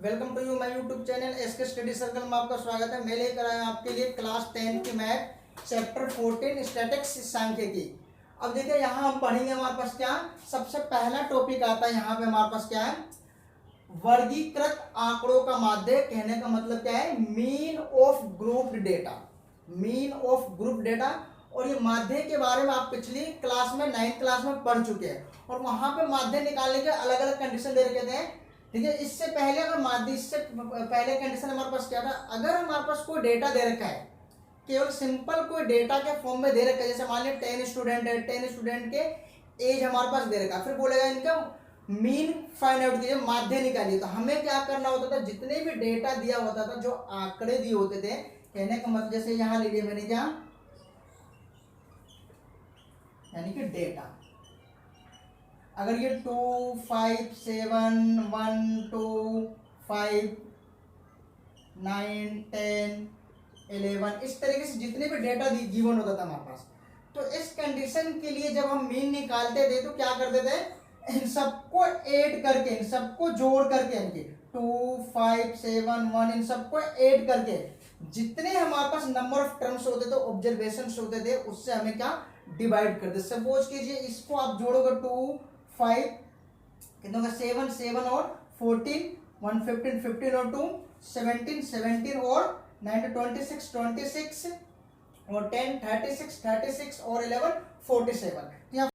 Welcome to you my YouTube channel SK study circle में आपका स्वागत है। मैं लेकर आया हूं आपके लिए क्लास 10 की मैथ चैप्टर 14 स्टैटिक्स सांख्यिकी। अब देखिए यहाँ हम पढ़ेंगे, हमारे पास क्या सबसे पहला टॉपिक आता है। यहाँ पे हमारे पास क्या है, वर्गीकृत आंकड़ों का माध्य। कहने का मतलब क्या है, mean of group data, mean of group data. और ये माध्य के बारे में आप पिछली क्लास में 9th क्लास में पढ़ चुके हैं और वहां पे माध्य निकालने के अलग अलग कंडीशन दे रखे थे। ठीक है, इससे पहले अगर माध्य, इससे पहले कंडीशन हमारे पास क्या था, अगर हमारे पास कोई डेटा दे रखा है, केवल सिंपल कोई डेटा के फॉर्म में दे रखा है, जैसे मान लिया 10 स्टूडेंट है, 10 स्टूडेंट के एज हमारे पास दे रखा है, फिर बोलेगा इनका मीन फाइंड आउट कीजिए, माध्य निकालिए। तो हमें क्या करना होता था, जितने भी डेटा दिया होता था, जो आंकड़े दिए होते थे, कहने का मतलब जैसे यहां ले लिया मैंने क्या, यानी कि डेटा, अगर ये 2 5 7 1 2 5 9 10 11 इस तरीके से जितने भी डेटा गिवन होता था हमारे पास, तो इस कंडीशन के लिए जब हम मीन निकालते थे तो क्या करते थे, इन सबको ऐड करके, इन सबको जोड़ करके, इनके 2 5 7 1 इन सबको ऐड करके जितने हमारे पास नंबर ऑफ टर्म्स होते थे, ऑब्जर्वेशंस होते थे, उससे हमें क्या डिवाइड कर दे। सपोज कीजिए इसको आप जोड़ोगे 2 5 कितना होगा 7 7 और 14 1 15 15 और 2 17 17 और 9 26 26 और 10 36 36 और 11 47। यहाँ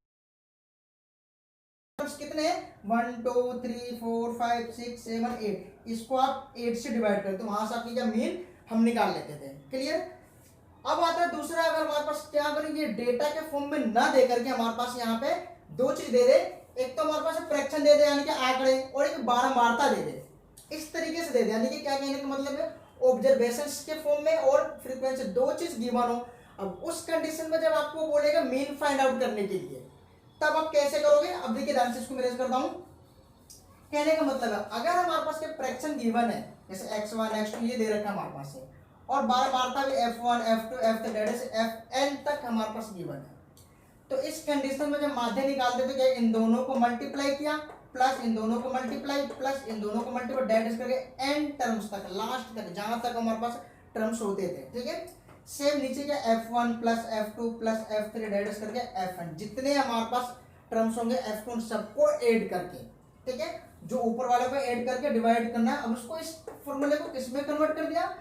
कितने हैं 1 2 3 4 5 6 7 8, इसको आप 8 से डिवाइड करते हो, वहां से आपकी क्या मीन हम निकाल लेते थे। क्लियर। अब आता है दूसरा, अगर हमारे पास क्या करें, ये डेटा के फॉर्म में ना दे करके हमारे पास यहाँ पे दो चीज दे दे, एक तो हमारे पास फ्रैक्शन दे दे यानी कि आंकड़े, और एक बारंबारता दे दे। इस तरीके से दे दे, यानी कि क्या कहने का मतलब है, ऑब्जर्वेशंस के फॉर्म में और फ्रीक्वेंसी, दो चीज गिवन हो। अब उस कंडीशन में जब आपको बोलेगा मीन फाइंड आउट करने के लिए, तब आप कैसे करोगे। अब देखिए ध्यान से इसको मैं रेज करता हूं। कहने का मतलब है, अगर हमारे पास के फ्रैक्शन गिवन है, जैसे x1 x2 ये दे रखा है हमारे पास है, और बारंबारता भी f1 f2 f3 that is fn तक हमारे पास गिवन है, तो इस कंडीशन में जब माध्य निकालते थे, क्या इन दोनों को मल्टीप्लाई किया, प्लस इन दोनों को मल्टीप्लाई, प्लस इन दोनों को मल्टीप्लाई, दैट इज करके n टर्म्स तक, लास्ट तक, जहां तक हमारे पास टर्म्स होते थे। ठीक है, सेम नीचे क्या f1 plus f2 plus f3 that is करके fn, जितने हमारे पास टर्म्स होंगे f2 सबको ऐड करके, ठीक है, जो ऊपर वाले को ऐड करके डिवाइड करना है। अब उसको इस फॉर्मूले को किसमें कन्वर्ट कर दिया,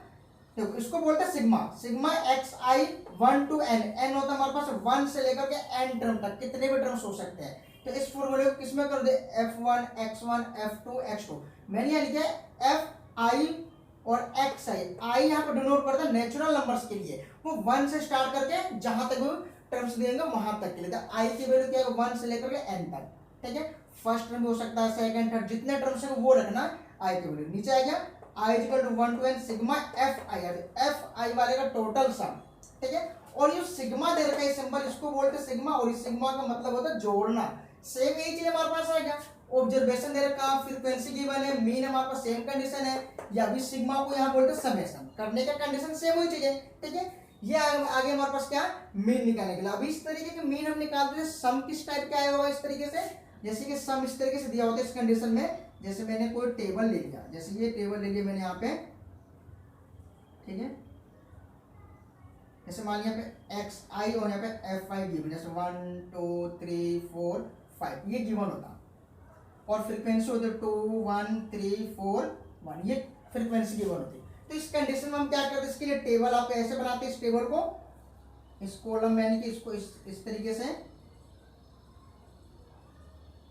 देखो इसको बोलते हैं sigma, sigma x i 1 to n, n होता है हमारे पास 1 से लेकर के एन टर्म तक, कितने भी टर्म्स हो सकते हैं। तो इस फॉर्मूले को किसमें कर दे, f1 x1 f2 x2, मैंने यहाँ लिखा है एफ आई और एक्स आई, आई यहाँ पर डिनोट करता है नेचुरल नंबर्स के लिए, वो 1 से स्टार्ट करके जहां तक वो टर्म्स देंगे वहां तक के लिए, तो आई की वैल्यू क्या है 1 से लेकर के एन तक। ठीक है, फर्स्ट टर्म भी हो सकता है, सेकंड थर्ड, जितने टर्म्स है वो रखना, आई की वैल्यू नीचे आ गया, i equal to 1 to n sigma F i, f i वाले का टोटल सम। ठीक है, और ये सिग्मा दे रखा है सिंबल, इसको बोलते हैं सिग्मा, और इस सिग्मा का मतलब होता है जोड़ना। सेम यही चीज हमारे पास आएगा, ऑब्जर्वेशन दे रखा, फ्रीक्वेंसी गिवन है, मीन हमारे पास सेम कंडीशन है, या भी सिग्मा को यहाँ बोलते हैं समेशन, करने का कंडीशन सेम वही चीज है। ठीक है, ये आगे हमारे पास क्या मीन निकालने के लिए, अभी इस तरीके के मीन हम निकालते हैं। सम किस टाइप का आया होगा इस तरीके से, जैसे कि सम इस तरीके से दिया होता है इस कंडीशन में, जैसे मैंने कोई टेबल ले लिया, जैसे ये टेबल ले लिया मैंने यहाँ पे, ठीक है, जैसे मान लिया पे एक्स आई और यहाँ पे एफ आई गिवन, जैसे 1 2 3 4 5 ये गिवन होता, और फ्रीक्वेंसी होती 2 1 3 4 1, ये फ्रीक्वेंसी गिवन होती। तो इस कंडीशन में हम क्या करते हैं, इसके लिए टेबल आप ऐसे बनाते हैं, इस टेबल को, इस कॉलम में, यानी कि इसको इस तरीके से,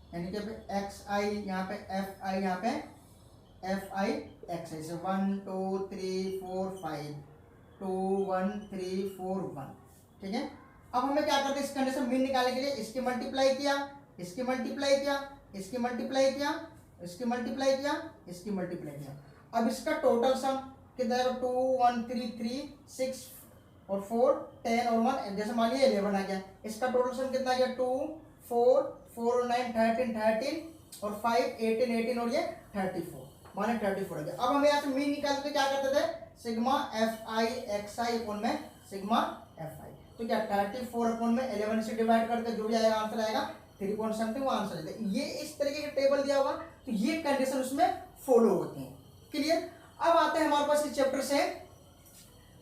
यानी कि एक्स आई यहाँ पे एफ आई, यहाँ पे एफ आई एक्स आई, 1 2 3 4 5 2 1 3 4 1। ठीक है, अब हमें क्या करते हैं, इस कंडीशन मीन निकालने के लिए इसकी मल्टीप्लाई किया, इसकी मल्टीप्लाई किया, इसकी मल्टीप्लाई किया, इसकी मल्टीप्लाई किया, इसकी मल्टीप्लाई किया, अब इसका टोटल सम कितना है, 2 1 3 3 6 और 4 10 और 1, जैसे मान लिया 11 आ गया, इसका टोटल सम कितना आ गया 2 4 4 और 9 13 13 और 5 18 18 और ये 34, माने 34 आ गया। अब हमें यहाँ से मीन निकालते क्या करते थे, sigma F I X I upon में सिग्मा एफ आई, तो क्या 34 अपॉन में 11 से डिवाइड करके जो भी आएगा आंसर आएगा 3 पॉइंट समथिंग, वो आंसर आएगा। ये इस तरीके का टेबल दिया होगा, तो ये कंडीशन उसमें फॉलो होती है। क्लियर। अब आते हैं हमारे पास इस चैप्टर से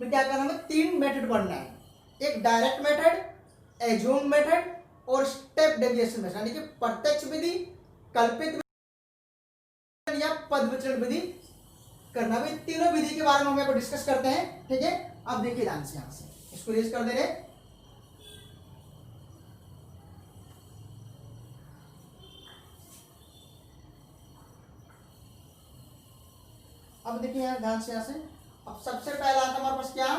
में क्या करना है, 3 मेथड पढ़ना है, एक डायरेक्ट मेथड, एज्यूम मेथड और स्टेप डेविएशन मेथड, यानी कि प्रत्यक्ष विधि, कल्पित विधि या पद विचलन विधि करना। भी तीनों विधि के बारे में हम यहाँ पर डिस्कस करते हैं, ठीक है। अब देखिए ध्यान से, यहाँ से इसको रेज कर दे रहे। अब देखिए यहाँ ध्यान से, यहाँ से अब सबसे पहला आता हमारे पास क्या,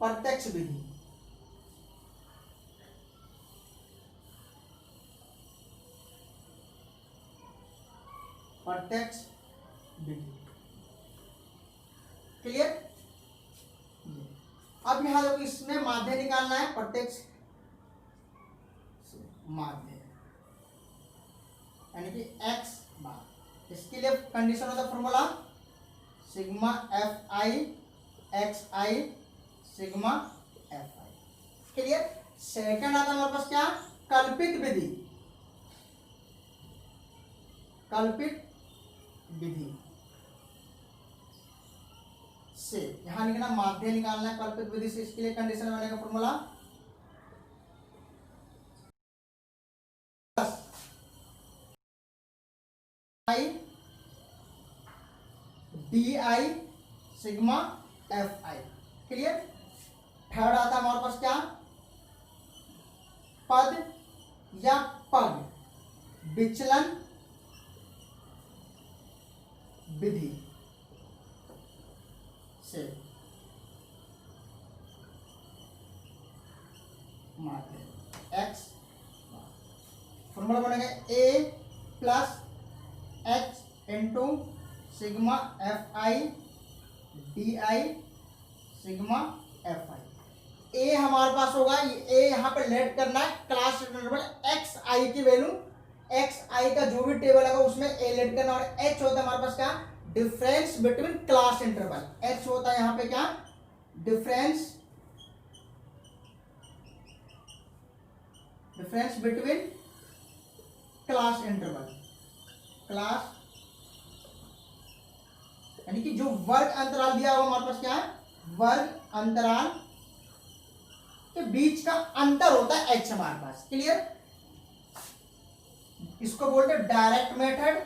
प्रत्यक्ष विधि। प्रत्यक्ष विधि, क्लियर। अब यहां देखो, इसमें माध्य निकालना है, प्रत्यक्ष माध्य यानी कि x बार। इसके लिए कंडीशन होता है formula sigma F I X I sigma F I, clear. Second आता है हमारे पास क्या, कल्पित विधि। कल्पित विधि से यहां लिखना माध्य निकालना है कल्पित विधि से। इसके लिए कंडीशन बनेगा formula I D I sigma F I, clear. Third आता है हमारे पास क्या, पद या पग विचलन विधि से माध्य एक्स, फॉर्मूला बनेगा A plus H into sigma F I D I sigma F I. A हमारे पास होगा, ए यहाँ पे लेट करना है क्लास इंटरवल एक्स आई की वैल्यू, एक्स आई का जो भी टेबल है उसमें ए लेट करना, और एच होता है हमारे पास क्या, difference between class interval. H होता है यहाँ पे क्या, difference between class interval, class यानी कि जो वर्ग अंतराल दिया हुआ हमारे पास क्या है, वर्ग अंतराल के बीच का अंतर होता है एच हमारे पास, क्लियर। इसको बोलते हैं डायरेक्ट मेथड,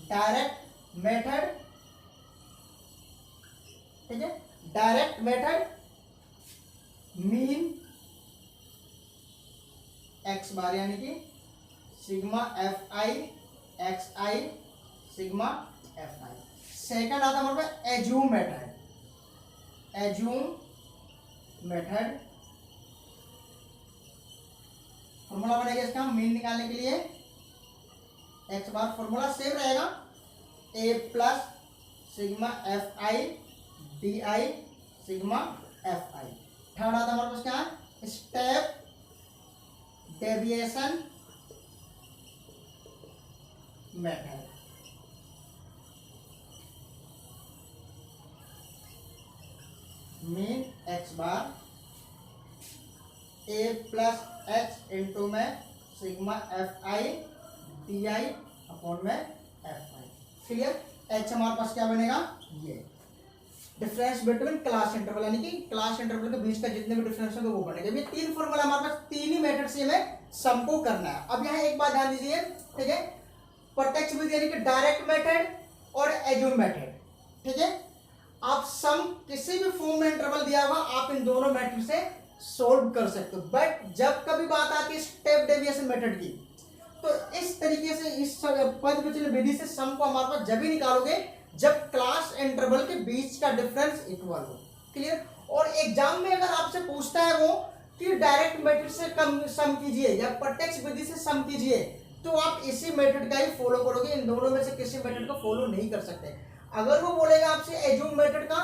डायरेक्ट मेथड, ठीक है। Direct method mean X bar यानी कि sigma F I X I sigma F I. Second आता हमारे पास assume method, assume method formula बनेगा इसका मीन निकालने के लिए एक्स बार, फॉर्मूला सेम रहेगा A plus sigma F I D I sigma F I. Third आता हमारे पास क्या, step deviation method, mean X bar A plus H into में sigma F I D I upon में एफ आई, क्लियर। एच हमारे पास क्या बनेगा, ये डिफरेंस बिटवीन क्लास इंटरवल यानी कि क्लास इंटरवल के बीच का जितने भी डिफरेंस होंगे वो बनेगा। ये तीन फॉर्मूला हमारे पास, तीन ही मेथड से हमें सम को करना है। अब यहाँ एक बात ध्यान दीजिए, ठीक है, प्रत्यक्ष विधि यानी कि डायरेक्ट मेथड और एज्यूम मेथड, ठीक है। आप सम किसी भी फॉर्म में इंटरवल दिया हुआ आप इन दोनों मेथड से सोल्व कर सकते हो, बट जब कभी बात आती है स्टेप डेविएशन मेथड की, तो इस तरीके से इस पद विचलन विधि से सम को हमारे पास जब ही निकालोगे जब क्लास इंटरवल के बीच का डिफरेंस इक्वल हो, क्लियर। और एग्जाम में अगर आपसे पूछता है वो कि डायरेक्ट मेथड से कम सम कीजिए या प्रत्यक्ष विधि से सम कीजिए, तो आप इसी मेथड का ही फॉलो करोगे, इन दोनों में से किसी मेथड को फॉलो नहीं कर सकते। अगर वो बोलेगा आपसे एज्यूम मेथड का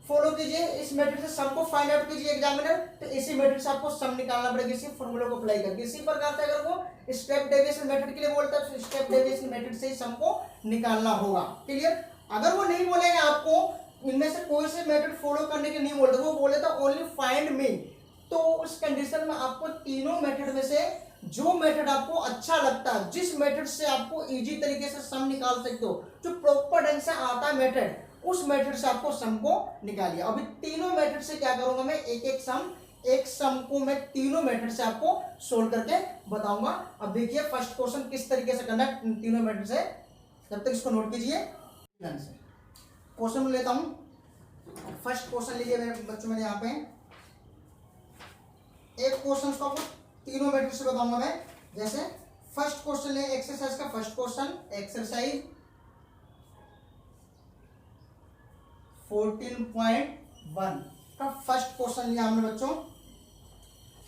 फॉलो कीजिए, इस मेथड से सम को फाइंड आउट कीजिए एग्जामिनर, तो इसी मेथड से आपको सम निकालना पड़ेगा, इसी फॉर्मूले को अप्लाई करके। इसी प्रकार से अगर वो स्टेप डेविएशन मेथड के लिए बोलता है तो स्टेप डेविएशन मेथड से ही सम को निकालना होगा, क्लियर। अगर वो नहीं बोलेगा आपको इनमें से कोई से मेथड फॉलो करने के नहीं बोलते, वो बोले तो ओनली फाइंड मीन, तो उस कंडीशन में आपको तीनों मेथड में से जो मेथड आपको अच्छा लगता है, जिस मेथड से आपको इजी तरीके से सम निकाल सकते हो, जो प्रॉपर ढंग से आता है मेथड, उस मेथड से आपको सम को निकालिए। अभी तीनों मेथड से क्या करूंगा मैं, एक सम को मैं तीनों मेथड से आपको सोल्व करके बताऊंगा। अब देखिए फर्स्ट क्वेश्चन किस तरीके से करना है तीनों मेथड से, जब तक इसको नोट कीजिए। क्वेश्चन लेता हूं, फर्स्ट क्वेश्चन लीजिए मेरे बच्चों, मैंने यहाँ पे एक क्वेश्चन को आपको तीनों मेथड से बताऊंगा मैं। जैसे फर्स्ट क्वेश्चन ले एक्सरसाइज का फर्स्ट क्वेश्चन, एक्सरसाइज 14.1 का फर्स्ट क्वेश्चन लिया हमने बच्चों।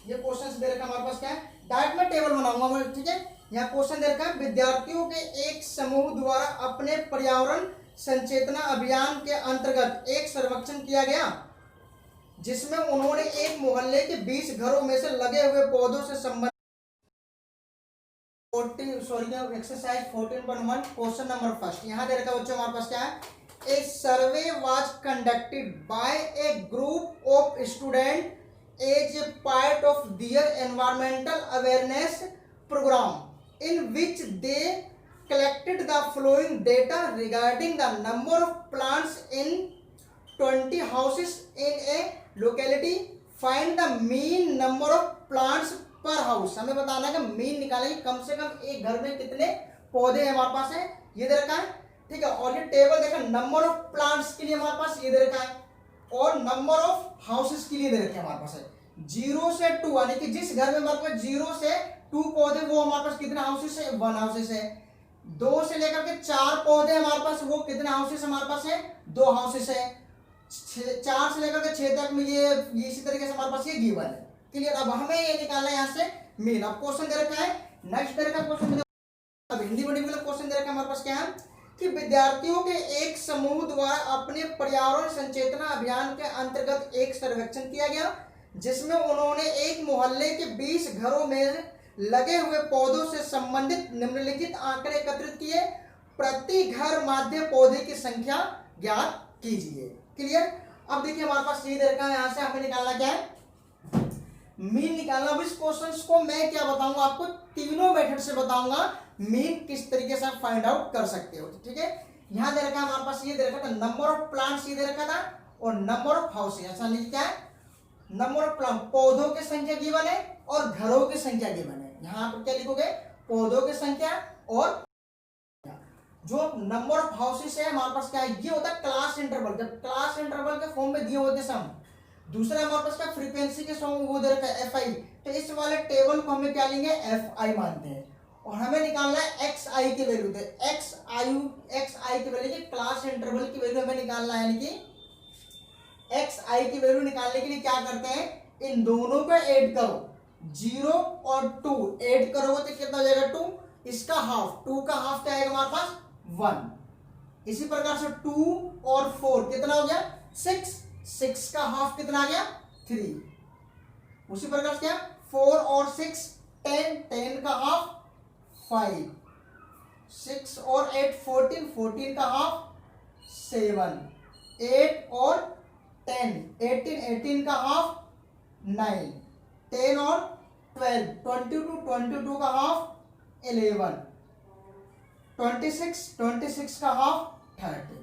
ये क्वेश्चन दे रखा हमारे पास क्या है, डायरेक्ट में टेबल बनाऊंगा मैं, ठीक है। यहाँ क्वेश्चन दे रखा है, विद्यार्थियों के एक समूह द्वारा अपने पर्यावरण संचेतना अभियान के अंतर्गत एक सर्वेक्षण किया गया, जिसमें उन्होंने एक मोहल्ले के 20 घरों में से लगे हुए पौधों से संबंधित एक्सरसाइज 14.1 क्वेश्चन नंबर फर्स्ट। यहाँ दे रखा बच्चों हमारे पास क्या है, a survey was conducted by a group of student as a part of their environmental awareness program in which they collected the following data regarding the number of plants in 20 houses in a locality. Find the mean number of plants per house. हमें बताना है कि mean निकालेंगे, कम से कम एक घर में कितने पौधे हमारे पास है, ये दे रखा है, ठीक है। और ये टेबल देखा, नंबर ऑफ प्लांट्स के लिए हमारे पास ये दे रखा है, और नंबर ऑफ हाउसेस के लिए दे रखे हमारे पास है 0 से 2, यानी कि जिस घर में हमारे पास 0 से 2 पौधे, वो हमारे पास कितने हाउसेस है, 1 हाउसेस है। 2 से लेकर के 4 पौधे हमारे पास, वो कितने हाउसेस हमारे पास है, 2 हाउसेस है। 4 से लेकर के 6 तक में ये इसी तरीके से हमारे पास ये गिवन है, क्लियर। अब हमें ये निकालना है यहाँ से मीन। अब क्वेश्चन दे रखा है, नेक्स्ट दे रखा क्वेश्चन, अब हिंदी मीडियम का क्वेश्चन दे रखा है हमारे पास क्या है कि विद्यार्थियों के एक समूह द्वारा अपने पर्यावरण संचेतना अभियान के अंतर्गत एक सर्वेक्षण किया गया, जिसमें उन्होंने एक मोहल्ले के 20 घरों में लगे हुए पौधों से संबंधित निम्नलिखित आंकड़े एकत्रित किए। प्रति घर माध्य पौधे की संख्या ज्ञात कीजिए, क्लियर। अब देखिए हमारे पास ये दे रखा है, यहां से हमें निकालना क्या है, मीन निकालना। अब इस क्वेश्चन को मैं क्या बताऊंगा आपको, तीनों मेथड से बताऊंगा मीन किस तरीके से आप फाइंड आउट कर सकते हो, ठीक है। यहां दे रखा है हमारे पास, ये दे रखा था नंबर ऑफ प्लांट्स, ये दे रखा था, और नंबर ऑफ हाउसेस। ऐसा नहीं क्या है, नंबर ऑफ प्लांट, पौधों की संख्या गिवन है और घरों की संख्या गिवन है। यहाँ पर क्या लिखोगे, पौधों की संख्या, और जो नंबर ऑफ हाउसेस है हमारे पास क्या है, ये होता है क्लास इंटरवल, जब क्लास इंटरवल के फॉर्म में दिए होते सम। दूसरा हमारे पास क्या, फ्रीक्वेंसी के फॉर्म में वो दे रखा है एफ आई, तो इस वाले टेबल को हमें क्या लेंगे, एफ आई मानते हैं, और हमें निकालना है एक्स आई की वैल्यू, एक्स आई की वैल्यू, क्लास इंटरवल की वैल्यू हमें निकालना है, यानी कि एक्स आई की वैल्यू निकालने के लिए क्या करते हैं, इन दोनों को ऐड करो, 0 और 2 ऐड करोगे तो कितना हो जाएगा, 2, इसका हाफ, 2 का हाफ क्या आएगा हमारे पास, 1। इसी प्रकार से 2 और 4 कितना हो गया, 6, 6 का हाफ कितना आ गया, 3। उसी प्रकार से क्या, 4 और 6 10, 10 का हाफ 5, 6 और 8 14, 14 का हाफ 7, 8 और 10 18, 18 का हाफ 9, 10 और 12 22, 22 का हाफ 11, 26, 26 का हाफ 30,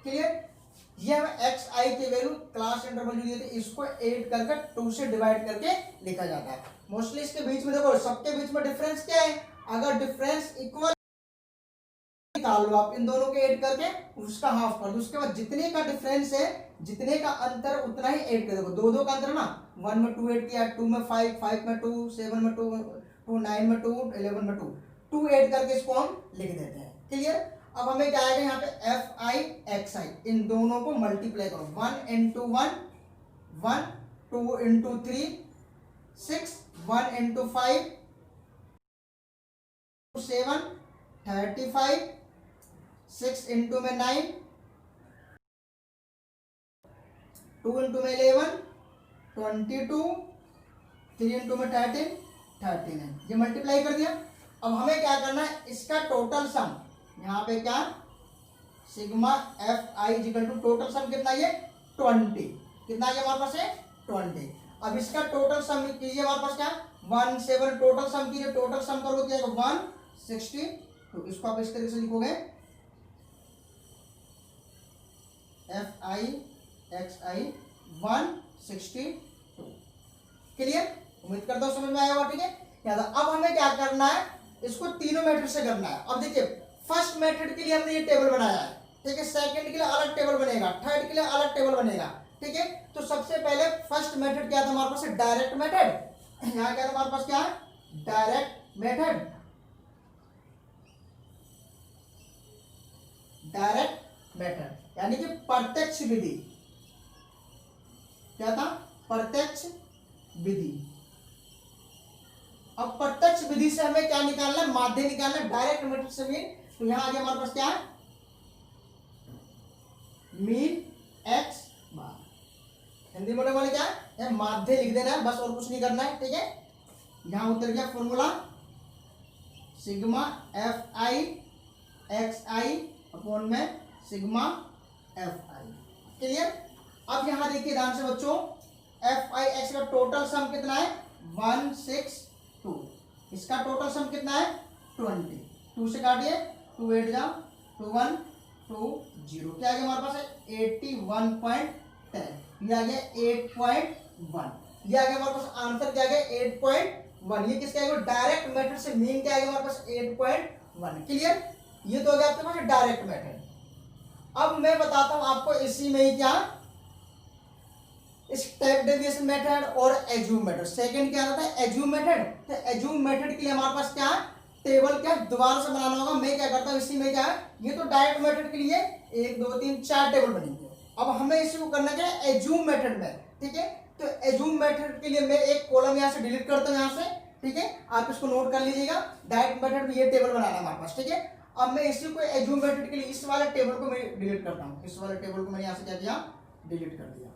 क्लियर। ये हमें एक्स आई की वैल्यू क्लास इंटरवल जो दिए थे, इसको 8 करके 2 से डिवाइड करके लिखा जाता है। मोस्टली इसके बीच में देखो, सबके बीच में डिफरेंस क्या है, अगर डिफरेंस इक्वल निकाल लो आप, इन दोनों के ऐड करके उसका हाफ कर दो, उसके बाद जितने का डिफरेंस है, जितने का अंतर उतना ही ऐड कर दो। 2 का अंतर ना, 1 में 2 ऐड किया, 2 में 5, 5 में 2, 7 में 2, 9 में 2, 11 में 2 ऐड करके इसको हम लिख देते हैं, क्लियर। अब हमें क्या आएगा यहाँ पे, एफ आई एक्स आई, इन दोनों को मल्टीप्लाई करो, 1 into 1 1, 2 into 3 6, 1 into 5 7, 35, 6 into में 9, 2 into में 11, 22, 3 into में 13, 39, ये मल्टीप्लाई कर दिया। अब हमें क्या करना है, इसका टोटल सम, यहाँ पे क्या, sigma F i equal to total sum कितना, ये 20, कितना ये हमारे पास है 20। अब इसका टोटल सम कीजिए, हमारे पास क्या 1 7, टोटल सम कीजिए, टोटल सम करोगे क्या 162, इसको आप इस तरीके से लिखोगे FI XI 162। क्लियर, उम्मीद करता हूं समझ में आया होगा। ठीक है, याद। अब हमें क्या करना है, इसको तीनों मेथड से करना है। अब देखिए फर्स्ट मेथड के लिए हमने ये टेबल बनाया है, ठीक है, सेकंड के लिए अलग टेबल बनेगा, थर्ड के लिए अलग टेबल बनेगा। ठीक है, तो सबसे पहले फर्स्ट मेथड क्या था हमारे पास, डायरेक्ट मेथड। यहाँ क्या था हमारे पास, क्या है डायरेक्ट मेथड, डायरेक्ट मेथड यानी कि प्रत्यक्ष विधि। क्या था, प्रत्यक्ष विधि। अब प्रत्यक्ष विधि से हमें क्या निकालना है, माध्य निकालना है। डायरेक्ट मेथड से मीन, तो यहां आ गया हमारे पास क्या है, मीन एक्स बार। हिंदी में वाले क्या है, माध्य लिख देना है बस, और कुछ नहीं करना है। ठीक है, यहां उतर गया formula sigma FI XI upon में सिग्मा FI। क्लियर। अब यहां देखिए ध्यान से बच्चों, FI X का टोटल सम कितना है 162, इसका टोटल सम कितना है 20, 2 से काटिए, 2 8 जा 2 1 2 0, क्या आ गया हमारे पास है 81.10, ये आ गया 8.1, ये आ गया हमारे पास आंसर, क्या आ गया 8.1। ये किसका है, डायरेक्ट मेथड से मीन क्या आ गया हमारे पास 8.1। क्लियर, ये तो हो गया आपके पास डायरेक्ट मेथड। अब मैं बताता हूं आपको इसी में ही क्या, स्टेप डेविएशन मेथड और एज्यूम मेथड। सेकंड क्या आता है, एज्यूम मेथड। तो एज्यूम मेथड के लिए हमारे पास क्या टेबल क्या दोबारा से बनाना होगा। मैं क्या करता हूं इसी में, क्या ये तो डायरेक्ट मेथड के लिए 1 2 3 4 टेबल बनेंगे। अब हमें इसी को करना क्या है, एज्यूम मेथड में। ठीक है, तो एज्यूम मेथड के लिए मैं एक कॉलम यहां से डिलीट करता हूं यहां से। ठीक है, आप इसको नोट कर लीजिएगा, डायरेक्ट मेथड में ये टेबल बनाना है हमारे पास। ठीक है, अब मैं इसी को एज्यूम मेथड के लिए इस वाले टेबल को मैं डिलीट करता हूं, इस वाले टेबल को मैंने यहां से क्या किया, डिलीट कर दिया।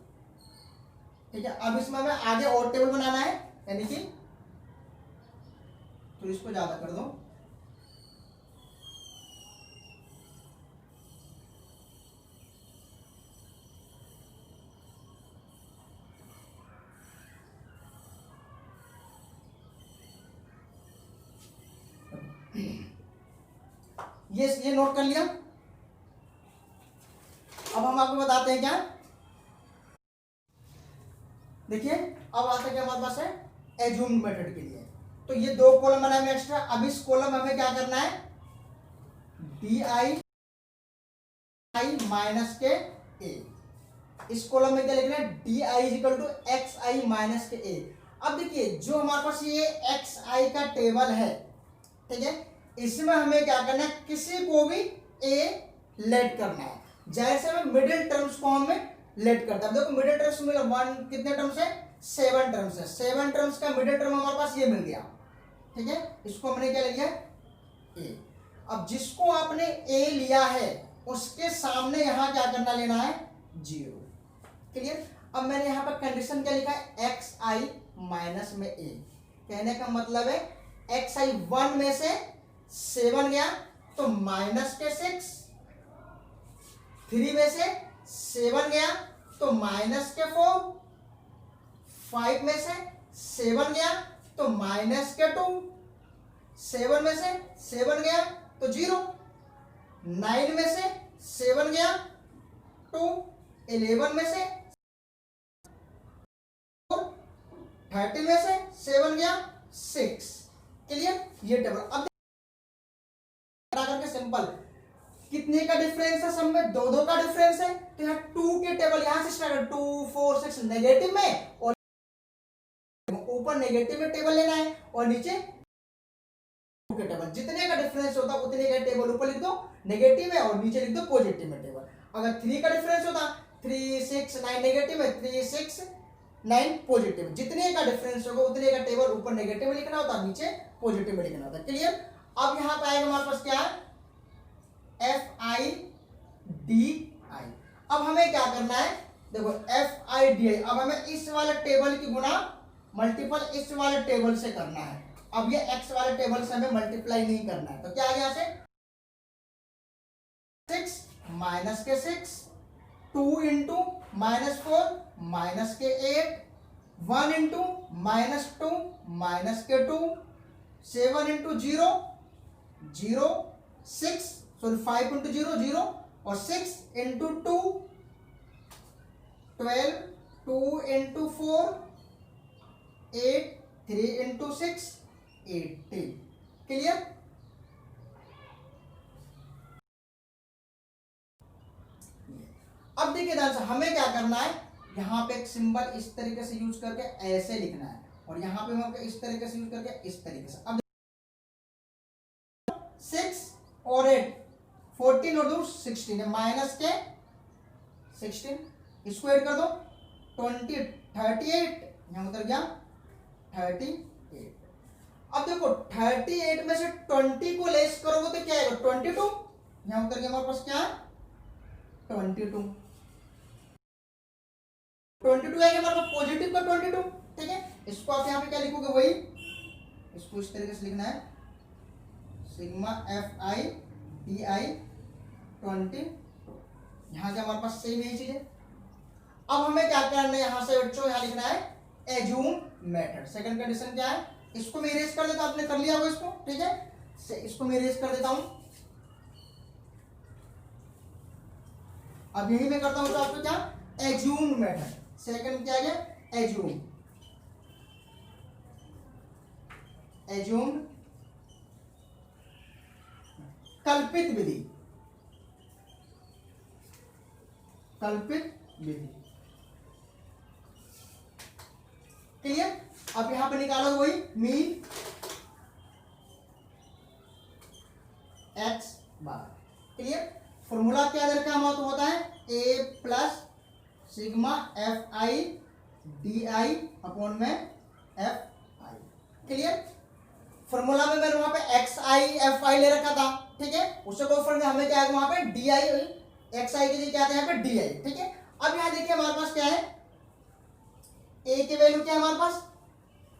ठीक है, अब इसमें हमें आगे और टेबल बनाना है, यानी कि तो इसको ज्यादा कर दो, ये नोट कर लिया। अब हम आपको बताते हैं क्या, देखिए अब आता है क्या हमारे पास है एज्यूम मेथड के लिए। तो ये 2 कॉलम बनाए में एक्स्ट्रा। अब इस कॉलम में हमें क्या करना है, DI माइनस के A। इस कॉलम में क्या लिखना है, DI equal to XI minus के A। अब देखिए जो हमारे पास ये XI का टेबल है, ठीक है, इसमें हमें क्या करना है, किसी को भी A लेट करना है। जैसे में मिडिल टर्म्स को हमें लेट करता है। देखो मिडिल टर्म्स में 1 कितने टर्म्स है, 7 टर्म्स है। 7 टर्म्स का मिडिल टर्म हमारे पास ये मिल गया। ठीक है, इसको हमने क्या लिया A। अब जिसको आपने A लिया है उसके सामने यहां क्या करना, लेना है 0। क्लियर। अब मैंने यहां पर कंडीशन क्या लिखा है, XI माइनस में A। कहने का मतलब है XI 1 में से 7 गया तो माइनस के 6, 3 में से 7 गया तो माइनस के 4, 5 में से 7 गया तो माइनस के 2, 7 में से 7 गया तो 0, 9 में से 7 गया 2, 11 में से 4, 30 में से 7 गया 6। क्लियर, ये टेबल। अब करके सिंपल, कितने का डिफरेंस है, सब में 2 2 का डिफरेंस है। तो यहाँ 2 के टेबल यहां से स्टार्ट 2 4 6 नेगेटिव में, और ऊपर नेगेटिव में टेबल लेना है और नीचे के टेबल। जितने का डिफरेंस होता उतने का टेबल ऊपर लिख दो नेगेटिव है और नीचे लिख दो पॉजिटिव में टेबल। अगर 3 का डिफरेंस होता 3 6 9 नेगेटिव है, 3 6 9 पॉजिटिव। जितने का डिफरेंस होगा उतने का टेबल ऊपर नेगेटिव में लिखना होता, नीचे पॉजिटिव में लिखना होता। क्लियर। अब यहां पे आएगा हमारे पास क्या है, FI/DI। अब हमें क्या करना है, देखो FI/DI, अब हमें इस वाले टेबल की गुना मल्टीपल इस वाले टेबल से करना है। अब ये x वाले टेबल से हमें मल्टीप्लाई नहीं करना है, तो क्या आ गया से 6 माइनस के 6, 2 इंटू माइनस 4 माइनस के 8 1 इंटू -2 -2, 7 इंटू 0 0, 6 सॉरी 5 इंटू 0 0, और 6 इंटू 2 12, 2 इंटू 4 8, 3 इंटू 6 18। क्लियर? अब देखिए ध्यान से, हमें क्या करना है, यहां पे एक सिंबल इस तरीके से यूज करके ऐसे लिखना है, और यहां पे हम इस तरीके से यूज करके इस तरीके से। अब 6 और 8, 14 और 2 16 है, माइनस के 16, इसको ऐड कर दो 20, 38, यहां उतर गया 38। अब देखो 38 में से 20 को लेस करोगे तो क्या आएगा 22, यहां उतर गया हमारे पास क्या है 22। 22 आएगा हमारे पास पॉजिटिव का 22, ठीक है। इसको आप यहाँ पे क्या लिखोगे, वही इसको इस तरीके से लिखना है, सिग्मा एफ आई डी आई 20, यहाँ से हमारे पास सेम यही चीज है। अब हमें क्या करना है, यहां से बच्चों यहाँ लिखना है एज्यूम मेथड। सेकंड कंडीशन क्या है, इसको मैं इरेज कर देता हूं, आपने कर लिया होगा इसको, ठीक है। इसको मैं इरेज कर देता हूं, अब यही मैं करता हूं तो आपको क्या एज्यूम मेथड। सेकंड क्या गया एज्यूम, एज्यूम कल्पित विधि, कल्पित विधि। क्लियर? अब यहां पे निकालो वही mean X bar. Clear? Formula क्या दर का मौत होता है A plus sigma F I D I upon में एफ आई। क्लियर? फॉर्मूला में मैंने वहां पे एक्स आई एफ आई ले रखा था, ठीक है, उससे कोई फर्क नहीं, हमें क्या है वहां पे डी आई, एक्स आई के लिए क्या था यहाँ पे डी आई, ठीक है। अब यहाँ देखिए हमारे पास क्या है, ए की वैल्यू क्या है हमारे पास,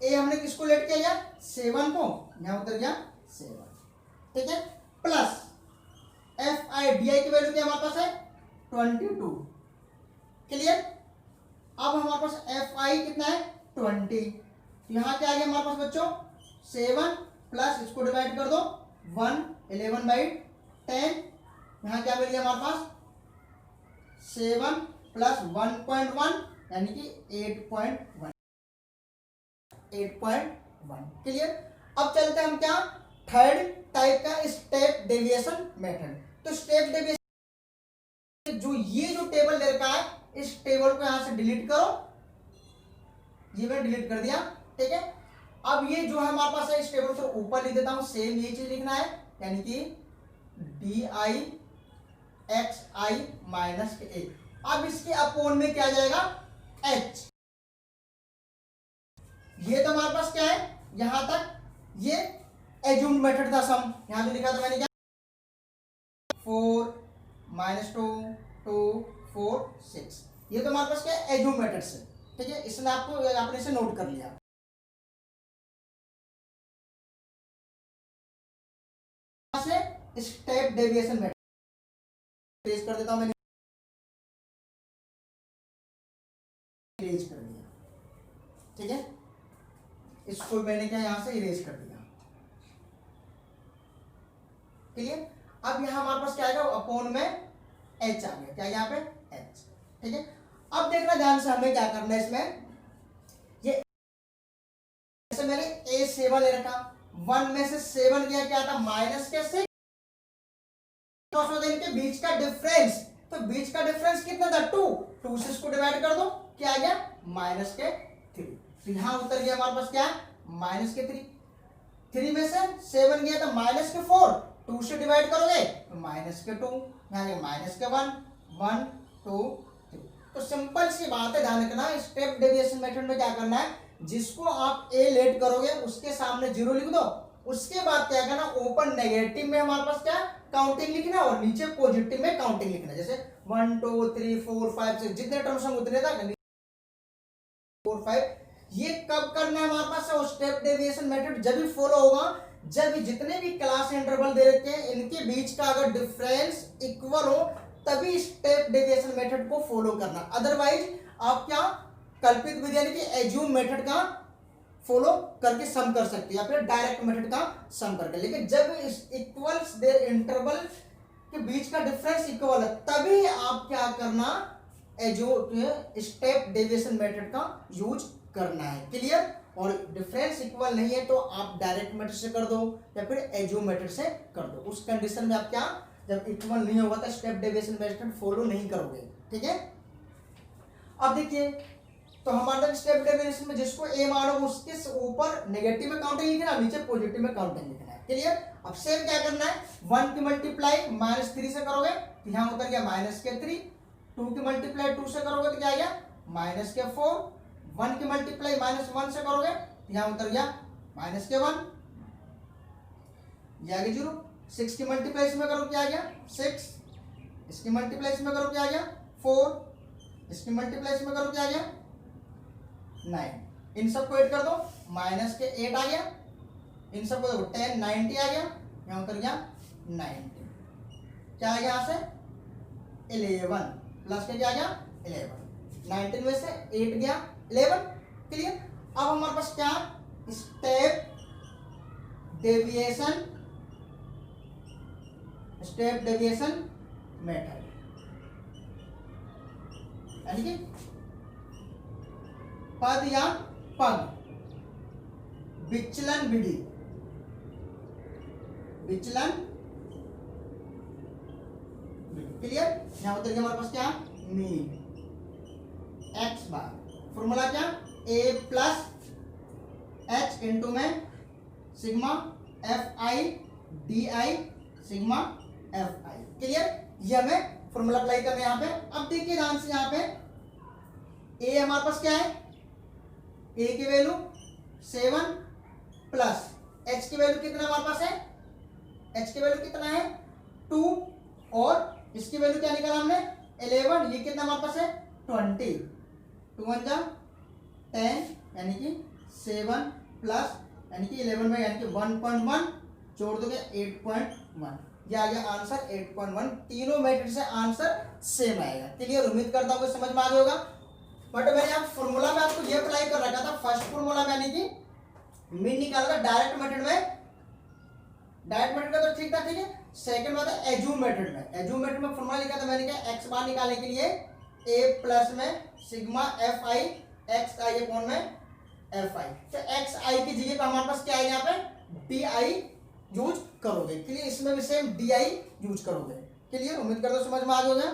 ए हमने किसको लेट किया 7 को, यहां उतर गया 7, ठीक है, प्लस एफ आई डी आई की वैल्यू क्या हमारे पास है 22। क्लियर? अब हमारे पास एफ आई कितना है 20, यहां क्या आ गया हमारे पास बच्चों 7 प्लस इसको डिवाइड कर दो 1, 11/10, यहां क्या मिल गया हमारे पास 7 प्लस 1.1 यानी कि 8.1, 8.1। क्लियर? अब चलते हैं हम क्या थर्ड टाइप का स्टेप डेविएशन मेथड। तो स्टेप डेविएशन जो ये जो टेबल दे रखा है, इस टेबल को यहां से डिलीट करो, ये मैंने डिलीट कर दिया, ठीक है। अब ये जो है हमारे पास है, इस टेबल को ऊपर लिख देता हूं, सेम ये चीज लिखना है, यानी कि D I X I minus के ए। अब इसके अपोन में क्या जाएगा एच, ये तो हमारे पास क्या है यहां तक ये एज्यूम्ड मेथड था सम, यहां जो लिखा था मैंने क्या 4 -2 2 4 6, ये तो हमारे पास क्या है एज्यूम्ड मेथड से, ठीक है। इसने आपने इसे नोट कर लिया। स्टेप डेविएशन मेथड पेश कर देता हूं, मैंने इरेज कर दिया, ठीक है, इसको मैंने क्या यहां से इरेज कर दिया। क्लियर? अब यहां हमारे पास क्या आएगा अपोन में एच आ गया, क्या यहाँ पे एच, ठीक है। अब देखना ध्यान से, हमें क्या करना है इसमें, ये जैसे मैंने ए 7 ले रखा, 1 में से 7 गया क्या था माइनस के 6, इनके बीच का डिफरेंस, तो बीच का डिफरेंस कितना था 2 से इसको डिवाइड कर दो, क्या आ गया माइनस के 3, तो यहां उतर गया हमारे पास क्या माइनस के 3 में से 7 गया था माइनस के 4, 2 से डिवाइड करोगे तो माइनस के 2, यहां माइनस के 1 1 2 3। तो सिंपल सी बात है, ध्यान रखना स्टेप डेविएशन मेथड में क्या करना है, जिसको आप ए लेट करोगे उसके सामने 0 लिख दो, उसके बाद क्या करना ऊपर नेगेटिव में हमारे पास क्या काउंटिंग लिखना और नीचे पॉजिटिव में काउंटिंग लिखना, जैसे 1 2 3 4 5 6 जितने टर्म्स हम उतने तक 4 5। ये कब करना है हमारे पास स्टेप डेविएशन मेथड जब भी फॉलो होगा जब जितने भी क्लास इंटरवल दे रखे हैं इनके बीच का अगर डिफरेंस इक्वल हो तभी स्टेप डेविएशन मेथड को फॉलो करना, अदरवाइज आप क्या कल्पित विधि यानी कि एज्यूम मेथड का फॉलो करके सम कर सकते हैं या फिर डायरेक्ट मेथड का सम करके। लेकिन जब इक्वल्स देयर इंटरवल के बीच का डिफरेंस इक्वल है तभी आप क्या करना, स्टेप डेविएशन मेथड का यूज करना है। क्लियर? और डिफरेंस इक्वल नहीं है तो आप डायरेक्ट मेथड से कर दो या फिर एज्यूम मेथड से कर दो। उस कंडीशन में आप क्या, जब इक्वल नहीं होगा तो स्टेप डेविएशन मेथड फॉलो नहीं करोगे। ठीक है? अब देखिए तो हमारा स्टेप डेविएशन में जिसको ए मानो उसके ऊपर नेगेटिव में काउंटिंग लिखना है, नीचे पॉजिटिव में काउंटिंग लिखना है। क्लियर? अब सेम क्या करना है, 1 की मल्टीप्लाई -3 से करोगे तो यहाँ उतर गया -3, 2 की मल्टीप्लाई 2 से करोगे तो क्या आ गया -4, 1 की मल्टीप्लाई -1 से करोगे तो यहाँ उतर गया -1, ये आ गया 0। 6 की मल्टीप्लाई इसमें करो क्या आ गया 6, इसकी मल्टीप्लाई इसमें करो क्या आ गया 4, इसकी मल्टीप्लाई इसमें करो क्या आ गया 9। इन सबको ऐड कर दो, -8 आ गया, इन सबको देखो 10 90 आ गया, यहाँ उतर गया 90। क्या आ गया यहाँ से 11 प्लस के क्या आ गया 11, 19 में से 8 गया 11। क्लियर? अब हमारे पास क्या, स्टेप डेविएशन मेथड यानी कि पद या पग, विचलन विधि, विचलन। क्लियर? यहां उतर गया हमारे पास क्या, मीन x बार। फॉर्मूला क्या, a प्लस h इंटू में sigma F I D I sigma F I. Clear? ये हमें फॉर्मूला अप्लाई करना है यहाँ पे। अब देखिए ध्यान से, यहाँ पे a हमारे पास क्या है, a की वैल्यू 7 प्लस h की वैल्यू कितना हमारे पास है, h की वैल्यू कितना है 2, और इसकी वैल्यू क्या निकाला हमने 11, ये कितना हमारे पास है 20, 2 1 जा 10 यानी कि 7 प्लस यानी कि 11 में यानी कि 1.1 जोड़ दोगे 8.1, ये आ गया आंसर 8.1। तीनों मेथड से आंसर सेम आएगा। क्लियर? उम्मीद करता हूँ समझ में आ गया होगा। बट मैंने यहाँ फॉर्मूला में आपको ये अप्लाई कर रखा था, फर्स्ट फॉर्मूला में यानी कि मीन निकाला था डायरेक्ट मेथड में, डायरेक्ट मेथड का तो ठीक था। ठीक है? सेकंड बात है एज्यूम मेथड में, एज्यूम मेथड में फॉर्मूला लिखा था मैंने क्या, एक्स बार निकालने के लिए a प्लस में sigma F I X I upon में एफ आई, तो एक्स आई की जगह पर हमारे पास क्या है यहाँ पे डी आई यूज करोगे। क्लियर? इसमें भी सेम डी आई यूज करोगे। क्लियर? उम्मीद करता हूं समझ में आ गया।